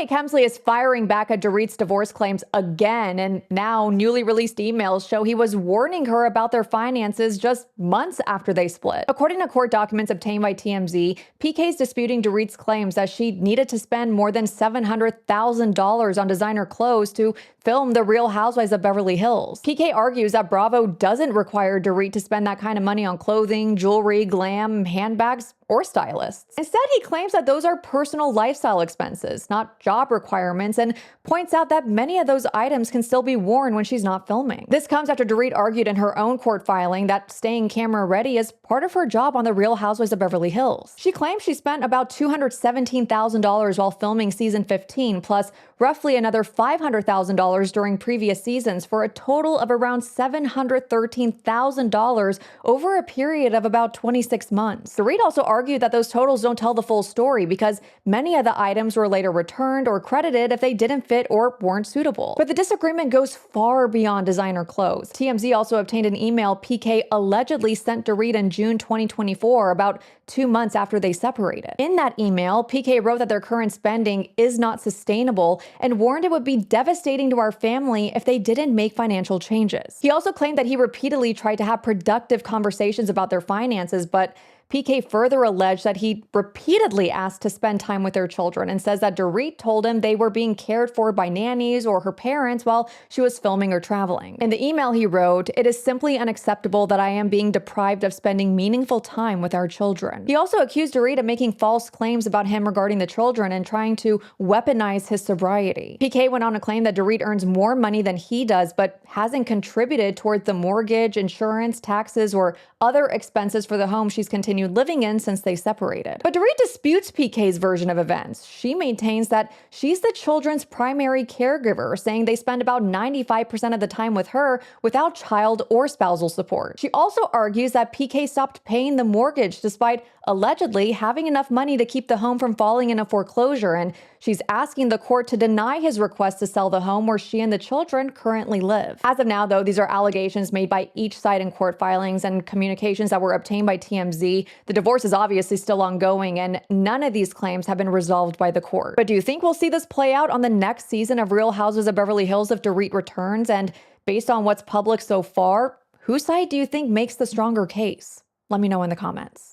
PK Kemsley is firing back at Dorit's divorce claims again, and now newly released emails show he was warning her about their finances just months after they split. According to court documents obtained by TMZ, PK is disputing Dorit's claims that she needed to spend more than $700,000 on designer clothes to film The Real Housewives of Beverly Hills. PK argues that Bravo doesn't require Dorit to spend that kind of money on clothing, jewelry, glam, handbags, or stylists. Instead, he claims that those are personal lifestyle expenses, not job requirements, and points out that many of those items can still be worn when she's not filming. This comes after Dorit argued in her own court filing that staying camera ready is part of her job on The Real Housewives of Beverly Hills. She claims she spent about $217,000 while filming season 15, plus roughly another $500,000 during previous seasons, for a total of around $713,000 over a period of about 26 months. Dorit also argued that those totals don't tell the full story because many of the items were later returned or credited if they didn't fit or weren't suitable. But the disagreement goes far beyond designer clothes. TMZ also obtained an email PK allegedly sent Dorit in June 2024, about 2 months after they separated. In that email, PK wrote that their current spending is not sustainable and warned it would be devastating to our family if they didn't make financial changes. He also claimed that he repeatedly tried to have productive conversations about their finances, but PK further alleged that he repeatedly asked to spend time with their children and says that Dorit told him they were being cared for by nannies or her parents while she was filming or traveling. In the email he wrote, "It is simply unacceptable that I am being deprived of spending meaningful time with our children." He also accused Dorit of making false claims about him regarding the children and trying to weaponize his sobriety. PK went on to claim that Dorit earns more money than he does, but hasn't contributed towards the mortgage, insurance, taxes, or other expenses for the home she's continued living in since they separated. But Dorit disputes PK's version of events. She maintains that she's the children's primary caregiver, saying they spend about 95% of the time with her without child or spousal support. She also argues that PK stopped paying the mortgage despite allegedly having enough money to keep the home from falling into foreclosure, and she's asking the court to deny his request to sell the home where she and the children currently live. As of now, though, these are allegations made by each side in court filings and communications that were obtained by TMZ. The divorce is obviously still ongoing, and none of these claims have been resolved by the court. But do you think we'll see this play out on the next season of Real Houses of Beverly Hills if Dorit returns? And based on what's public so far, whose side do you think makes the stronger case? Let me know in the comments.